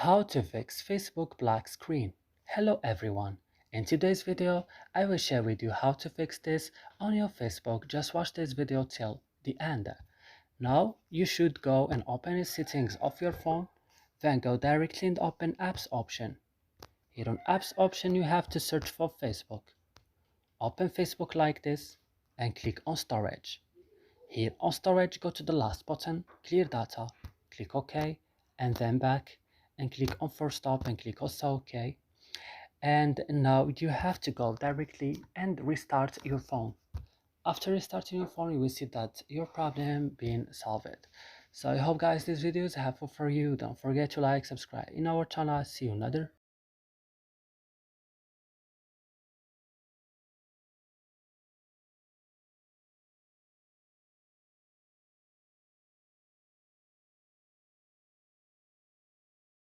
How to fix Facebook black screen. Hello everyone. In today's video, I will share with you how to fix this on your Facebook. Just watch this video till the end. Now you should go and open the settings of your phone, then go directly and open apps option. Here on apps option you have to search for Facebook. Open Facebook like this and click on storage. Here on storage, go to the last button, clear data, click OK, and then back and click on force stop and click also OK. And now you have to go directly and restart your phone. After restarting your phone, you will see that your problem being solved. So I hope guys this video is helpful for you. Don't forget to like, subscribe in our channel. See you another